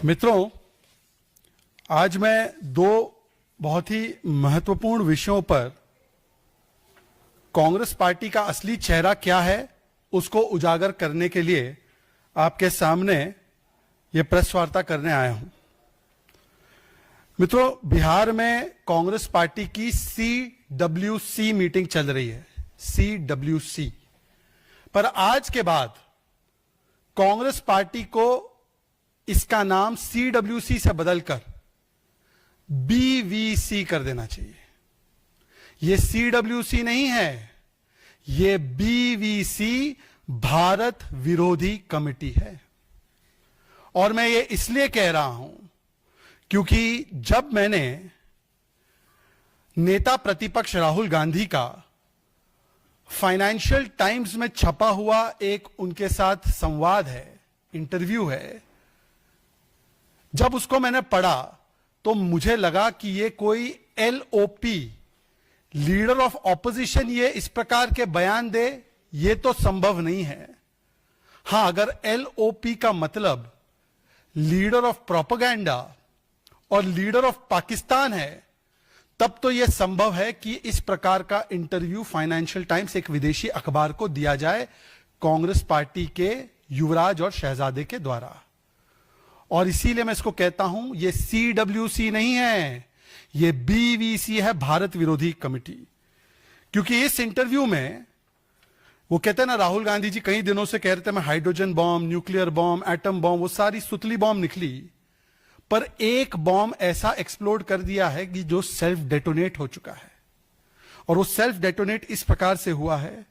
मित्रों, आज मैं दो बहुत ही महत्वपूर्ण विषयों पर कांग्रेस पार्टी का असली चेहरा क्या है उसको उजागर करने के लिए आपके सामने ये प्रेस वार्ता करने आया हूं। मित्रों, बिहार में कांग्रेस पार्टी की CWC मीटिंग चल रही है। CWC पर आज के बाद कांग्रेस पार्टी को इसका नाम CWC से बदलकर BVC कर देना चाहिए। यह CWC नहीं है, यह BVC भारत विरोधी कमेटी है। और मैं ये इसलिए कह रहा हूं क्योंकि जब मैंने नेता प्रतिपक्ष राहुल गांधी का फाइनेंशियल टाइम्स में छपा हुआ एक उनके साथ संवाद है, इंटरव्यू है, जब उसको मैंने पढ़ा तो मुझे लगा कि ये कोई LOP, लीडर ऑफ ऑपोजिशन, ये इस प्रकार के बयान दे, ये तो संभव नहीं है। हां, अगर LOP का मतलब लीडर ऑफ प्रोपेगेंडा और लीडर ऑफ पाकिस्तान है, तब तो यह संभव है कि इस प्रकार का इंटरव्यू फाइनेंशियल टाइम्स, एक विदेशी अखबार को दिया जाए कांग्रेस पार्टी के युवराज और शहजादे के द्वारा। और इसीलिए मैं इसको कहता हूं, यह CWC नहीं है, यह BVC है, भारत विरोधी कमेटी। क्योंकि इस इंटरव्यू में वो कहते हैं ना, राहुल गांधी जी कई दिनों से कह रहे थे मैं hydrogen bomb, nuclear bomb, atom bomb, वो सारी सुतली बॉम्ब निकली, पर एक बॉम्ब ऐसा एक्सप्लोड कर दिया है कि जो सेल्फ डेटोनेट हो चुका है। और वो सेल्फ डेटोनेट इस प्रकार से हुआ है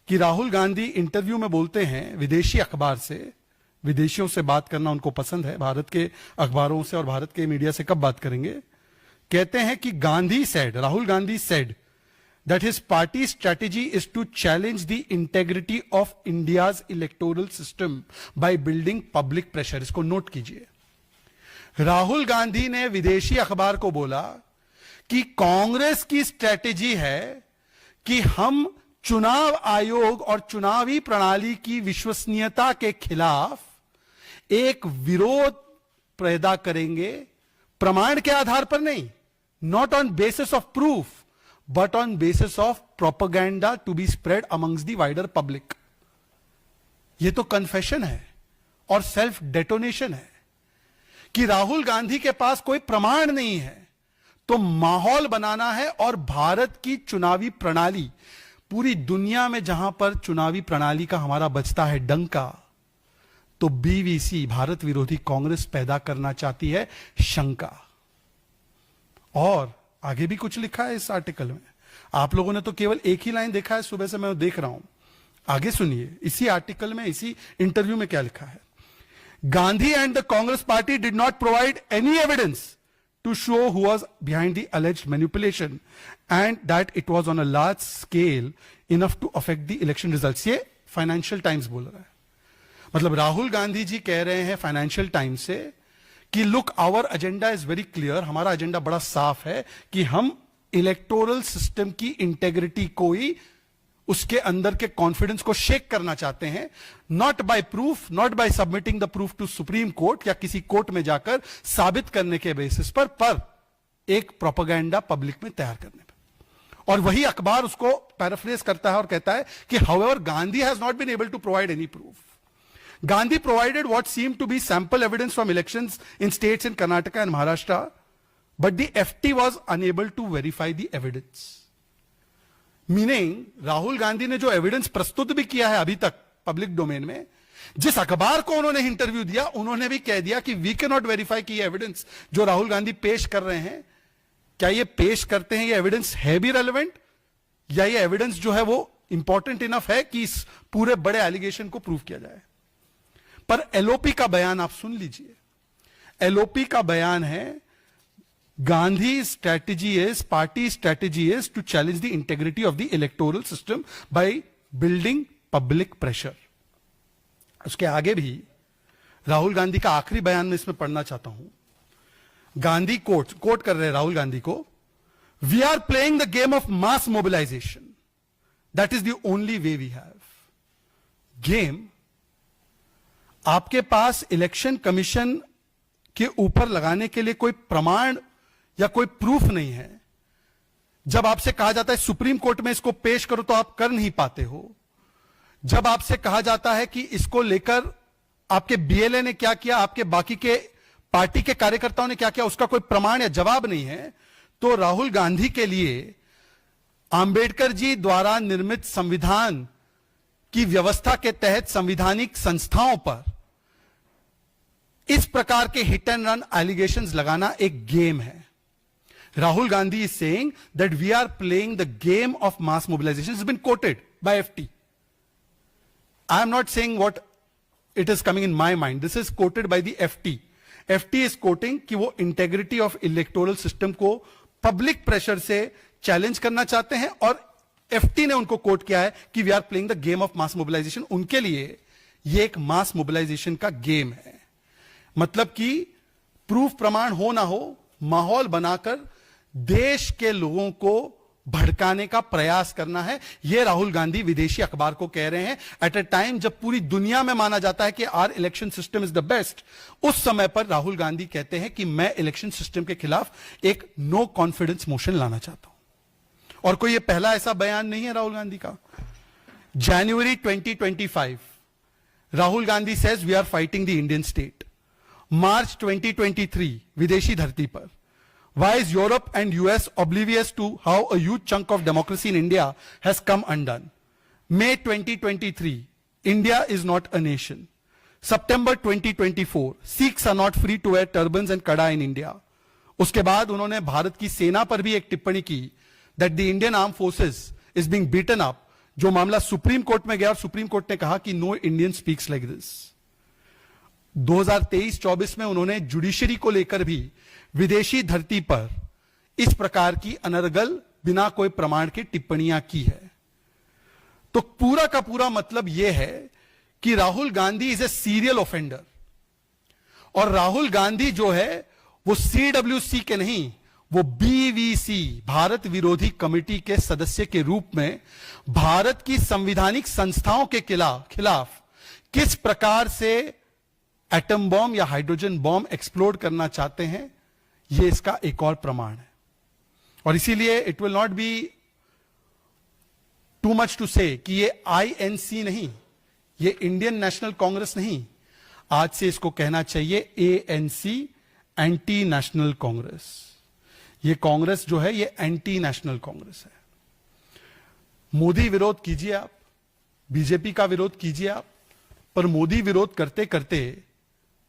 कि राहुल गांधी इंटरव्यू में बोलते हैं विदेशी अखबार से, विदेशियों से बात करना उनको पसंद है, भारत के अखबारों से और भारत के मीडिया से कब बात करेंगे। कहते हैं कि Gandhi said, Rahul Gandhi said that his party strategy is to challenge the integrity of India's electoral system by building public pressure। इसको नोट कीजिए। राहुल गांधी ने विदेशी अखबार को बोला कि कांग्रेस की स्ट्रेटेजी है कि हम चुनाव आयोग और चुनावी प्रणाली की विश्वसनीयता के खिलाफ एक विरोध पैदा करेंगे, प्रमाण के आधार पर नहीं, not on basis of proof but on basis of propaganda to be spread amongst the wider public। यह तो कन्फेशन है और सेल्फ डेटोनेशन है कि राहुल गांधी के पास कोई प्रमाण नहीं है, तो माहौल बनाना है। और भारत की चुनावी प्रणाली, पूरी दुनिया में जहां पर चुनावी प्रणाली का हमारा बजता है डंका, तो BVC, भारत विरोधी कांग्रेस, पैदा करना चाहती है शंका। और आगे भी कुछ लिखा है इस आर्टिकल में। आप लोगों ने तो केवल एक ही लाइन देखा है, सुबह से मैं देख रहा हूं। आगे सुनिए, इसी आर्टिकल में, इसी इंटरव्यू में क्या लिखा है। Gandhi and the Congress party did not provide any evidence to show who was behind the alleged manipulation and that it was on a large scale enough to affect the election results. ये Financial Times बोल रहा है। मतलब राहुल गांधी जी कह रहे हैं financial Times से कि look, our agenda is very clear, हमारा एजेंडा बड़ा साफ है कि हम इलेक्टोरल सिस्टम की इंटेग्रिटी को ही, उसके अंदर के कॉन्फिडेंस को शेक करना चाहते हैं, not by proof, not by submitting the proof to Supreme Court या किसी कोर्ट में जाकर साबित करने के बेसिस पर एक प्रोपेगेंडा पब्लिक में तैयार करने पर। और वही अखबार उसको पैराफ्रेज करता है और कहता है कि however Gandhi has not been able to provide any proof. Gandhi provided what seemed to be sample evidence from elections in states in Karnataka and Maharashtra, but the FT was unable to verify the evidence। Meaning, Rahul Gandhi ने जो evidence प्रस्तुत भी किया है अभी तक public domain में, जिस अखबार को उन्होंने इंटरव्यू दिया, उन्होंने भी कह दिया कि वी कैन नॉट वेरीफाई की एविडेंस जो राहुल गांधी पेश कर रहे हैं, क्या ये पेश करते हैं, ये एविडेंस है भी रेलेवेंट, या ये एविडेंस जो है वो इंपॉर्टेंट इनफ है कि इस पूरे बड़े एलिगेशन को प्रूव किया जाए। पर LOP का बयान आप सुन लीजिए। LOP का बयान है, Gandhi strategy is, party strategy is to challenge the integrity of the electoral system by building public pressure. उसके आगे भी राहुल गांधी का आखिरी बयान में इसमें पढ़ना चाहता हूं। गांधी कोट कर रहे हैं राहुल गांधी को, we are playing the game of mass mobilisation, that is the only way we have. Game, आपके पास इलेक्शन कमीशन के ऊपर लगाने के लिए कोई प्रमाण या कोई प्रूफ नहीं है, जब आपसे कहा जाता है सुप्रीम कोर्ट में इसको पेश करो तो आप कर नहीं पाते हो, जब आपसे कहा जाता है कि इसको लेकर आपके बीएलए ने क्या किया, आपके बाकी के पार्टी के कार्यकर्ताओं ने क्या किया, उसका कोई प्रमाण या जवाब नहीं है, तो राहुल गांधी के लिए आंबेडकर जी द्वारा निर्मित संविधान की व्यवस्था के तहत संवैधानिक संस्थाओं पर इस प्रकार के हिट एंड रन एलिगेशंस लगाना एक गेम है. Rahul Gandhi is saying that we are playing the game of mass mobilization. It's been quoted by FT. I am not saying what it is coming in my mind. This is quoted by the FT. FT is quoting कि वो integrity of electoral system को public pressure से challenge करना चाहते हैं, और FT ने उनको quote किया है कि we are playing the game of mass mobilization. उनके लिए ये एक mass mobilization का game है. मतलब कि प्रूफ प्रमाण हो ना हो, माहौल बनाकर देश के लोगों को भड़काने का प्रयास करना है. यह राहुल गांधी विदेशी अखबार को कह रहे हैं एट अ टाइम जब पूरी दुनिया में माना जाता है कि our election system is the best. उस समय पर राहुल गांधी कहते हैं कि मैं इलेक्शन सिस्टम के खिलाफ एक नो कॉन्फिडेंस मोशन लाना चाहता हूं. और कोई यह पहला ऐसा बयान नहीं है राहुल गांधी का. जनवरी 2025 Rahul Gandhi says we are fighting the Indian state. मार्च 2023 विदेशी धरती पर why is Europe and US oblivious to how a huge chunk of democracy in India has come undone? May 2023 India is not a nation. September 2024 Sikhs are not free to wear turbans and kada in India. उसके बाद उन्होंने भारत की सेना पर भी एक टिप्पणी की that the Indian armed forces is being beaten up. जो मामला सुप्रीम कोर्ट में गया और सुप्रीम कोर्ट ने कहा कि no Indian speaks like this. 2023-24 में उन्होंने जुडिशरी को लेकर भी विदेशी धरती पर इस प्रकार की अनर्गल बिना कोई प्रमाण के टिप्पणियां की है. तो पूरा का पूरा मतलब यह है कि Rahul Gandhi is a serial offender. और राहुल गांधी जो है वो सीडब्ल्यूसी के नहीं, वो बीवीसी भारत विरोधी कमेटी के सदस्य के रूप में भारत की संवैधानिक संस्थाओं के खिलाफ किस प्रकार से एटम बॉम्ब या हाइड्रोजन बॉम्ब एक्सप्लोड करना चाहते हैं, यह इसका एक और प्रमाण है. और इसीलिए it will not be too much to say कि ये आईएनसी नहीं, ये इंडियन नेशनल कांग्रेस नहीं, आज से इसको कहना चाहिए एएनसी, एंटी नेशनल कांग्रेस. ये कांग्रेस जो है ये एंटी नेशनल कांग्रेस है. मोदी विरोध कीजिए आप, बीजेपी का विरोध कीजिए आप, पर मोदी विरोध करते करते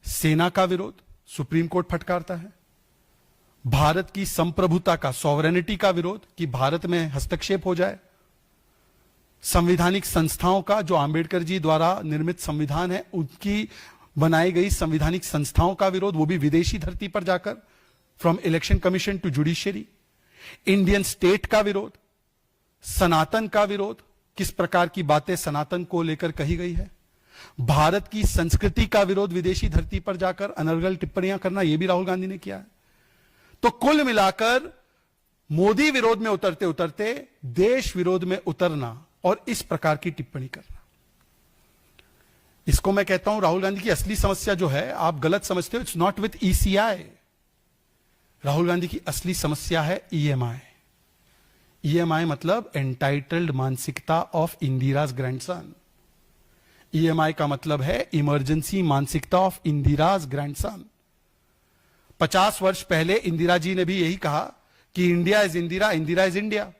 सेना का विरोध सुप्रीम कोर्ट फटकारता है. भारत की संप्रभुता का, सॉवरेनिटी का विरोध कि भारत में हस्तक्षेप हो जाए. संवैधानिक संस्थाओं का, जो आंबेडकर जी द्वारा निर्मित संविधान है उनकी बनाई गई संवैधानिक संस्थाओं का विरोध, वो भी विदेशी धरती पर जाकर, from Election Commission to judiciary. Indian state का विरोध, सनातन का विरोध, किस प्रकार की बातें सनातन को लेकर कही गई है. भारत की संस्कृति का विरोध, विदेशी धरती पर जाकर अनर्गल टिप्पणियां करना, यह भी राहुल गांधी ने किया है. तो कुल मिलाकर मोदी विरोध में उतरते उतरते देश विरोध में उतरना और इस प्रकार की टिप्पणी करना, इसको मैं कहता हूं राहुल गांधी की असली समस्या जो है, आप गलत समझते हो. It's not with ECI. Rahul Gandhi की असली समस्या है ईएमआई. ईएमआई मतलब एंटाइटल्ड मानसिकता ऑफ इंदिराज ग्रैंडसन. ईएमआई का मतलब है इमरजेंसी मानसिकता ऑफ इंदिराज ग्रैंडसन. 50 वर्ष पहले इंदिरा जी ने भी यही कहा कि India is Indira, Indira is India.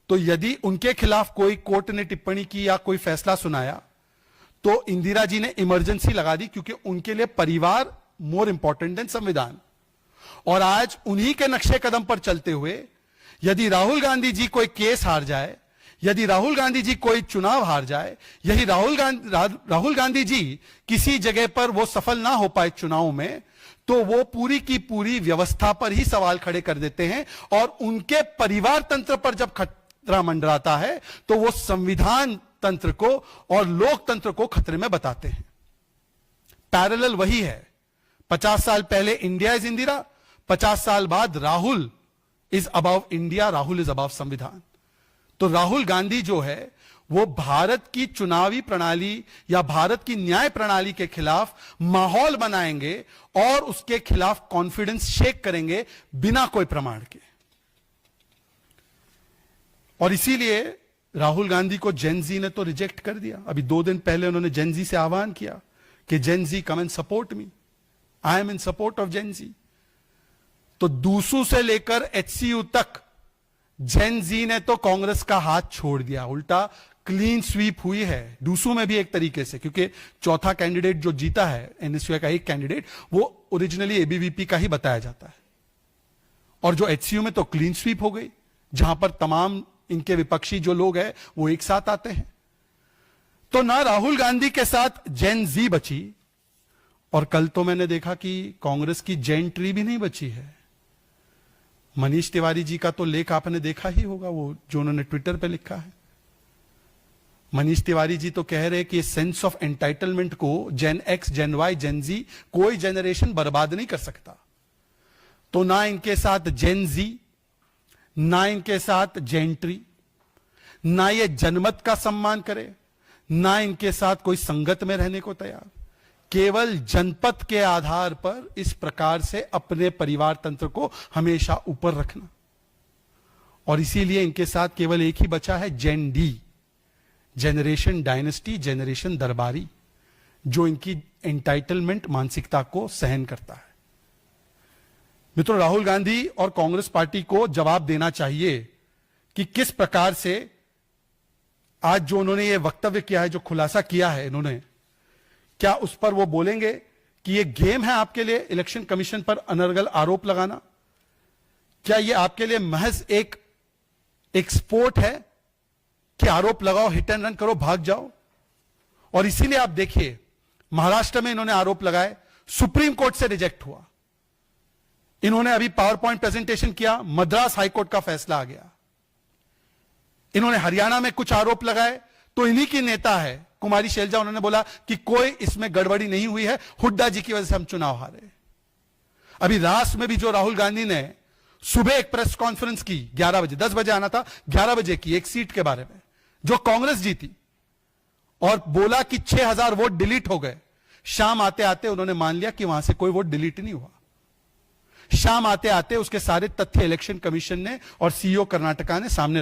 तो यदि उनके खिलाफ कोई कोर्ट ने टिप्पणी की या कोई फैसला सुनाया तो इंदिरा जी ने इमरजेंसी लगा दी, क्योंकि उनके लिए परिवार मोर इंपॉर्टेंट देन संविधान. और आज उन्हीं के नक्शे कदम पर चलते हुए यदि राहुल गांधी जी कोई केस हार जाए, यदि राहुल गांधी जी कोई चुनाव हार जाए, यदि राहुल गांधी जी किसी जगह पर वो सफल ना हो पाए चुनाव में, तो वो पूरी की पूरी व्यवस्था पर ही सवाल खड़े कर देते हैं. और उनके परिवार तंत्र पर जब खतरा मंडराता है तो वो संविधान तंत्र को और लोकतंत्र को खतरे में बताते हैं. पैरेलल वही है. 50 साल पहले इंडिया इज इंदिरा, 50 साल बाद Rahul is above India, Rahul is above संविधान. तो राहुल गांधी जो है वो भारत की चुनावी प्रणाली या भारत की न्याय प्रणाली के खिलाफ माहौल बनाएंगे और उसके खिलाफ कॉन्फिडेंस शेक करेंगे बिना कोई प्रमाण के। और इसीलिए राहुल गांधी को जेन जी ने तो रिजेक्ट कर दिया। अभी 2 दिन पहले उन्होंने जेन जी से आह्वान किया कि Gen Z come and support me, I am in support of Gen Z. तो दूसू से लेकर एचसीयू तक जेन जी ने तो कांग्रेस का हाथ छोड़ दिया, उल्टा क्लीन स्वीप हुई है दूसू में भी एक तरीके से, क्योंकि चौथा कैंडिडेट जो जीता है एनएसयू का एक कैंडिडेट, वो ओरिजिनली एबीवीपी का ही बताया जाता है। और जो एचसीयू में तो क्लीन स्वीप हो गई, जहां पर तमाम इनके विपक्षी जो लोग हैं वो एक साथ आते हैं। तो ना राहुल गांधी के साथ जेन जी बची, और कल तो मैंने देखा कि कांग्रेस की जेन ट्री भी नहीं बची है। मनीष तिवारी जी का तो लेख आपने देखा ही होगा, वो जो उन्होंने ट्विटर पे लिखा है। मनीष तिवारी जी तो कह रहे कि सेंस ऑफ एंटाइटलमेंट को जेन एक्स, जेन वाई, जेन जी कोई जनरेशन बर्बाद नहीं कर सकता। तो ना इनके साथ जेन जी, ना इनके साथ जेन ट्री, ना ये जनमत का सम्मान करे, ना इनके साथ कोई संगत में रहने को तैयार, केवल जनपद के आधार पर इस प्रकार से अपने परिवार तंत्र को हमेशा ऊपर रखना। और इसीलिए इनके साथ केवल एक ही बचा है, जेन डी, जेनरेशन डायनेस्टी, जेनरेशन दरबारी, जो इनकी एंटाइटलमेंट मानसिकता को सहन करता है। मित्रों, राहुल गांधी और कांग्रेस पार्टी को जवाब देना चाहिए कि किस प्रकार से आज जो उन्होंने ये वक्तव्य किया है, जो खुलासा किया है इन्होंने, क्या उस पर वो बोलेंगे कि ये गेम है आपके लिए इलेक्शन कमीशन पर अनर्गल आरोप लगाना? क्या ये आपके लिए महज एक स्पोर्ट है कि आरोप लगाओ, हिट एंड रन करो, भाग जाओ? और इसीलिए आप देखिए, महाराष्ट्र में इन्होंने आरोप लगाए, सुप्रीम कोर्ट से रिजेक्ट हुआ। इन्होंने अभी पावर पॉइंट प्रेजेंटेशन किया, मद्रास हाईकोर्ट का फैसला आ गया। इन्होंने हरियाणा में कुछ आरोप लगाए, तो इन्हीं की नेता है कुमारी शैलजा, उन्होंने बोला कि कोई इसमें गड़बड़ी नहीं हुई है, हुड्डा जी की वजह से हम चुनाव हारे। अभी रास में भी जो राहुल गांधी ने सुबह एक प्रेस कॉन्फ्रेंस की 11 बजे, 10 बजे आना था, 11 बजे की, एक सीट के बारे में जो कांग्रेस जीती, और बोला कि 6000 वोट डिलीट हो गए। शाम आते आते उन्होंने मान लिया कि वहां से कोई वोट डिलीट नहीं हुआ। शाम आते आते उसके सारे तथ्य इलेक्शन कमीशन ने और सीईओ कर्नाटका ने सामने रखे।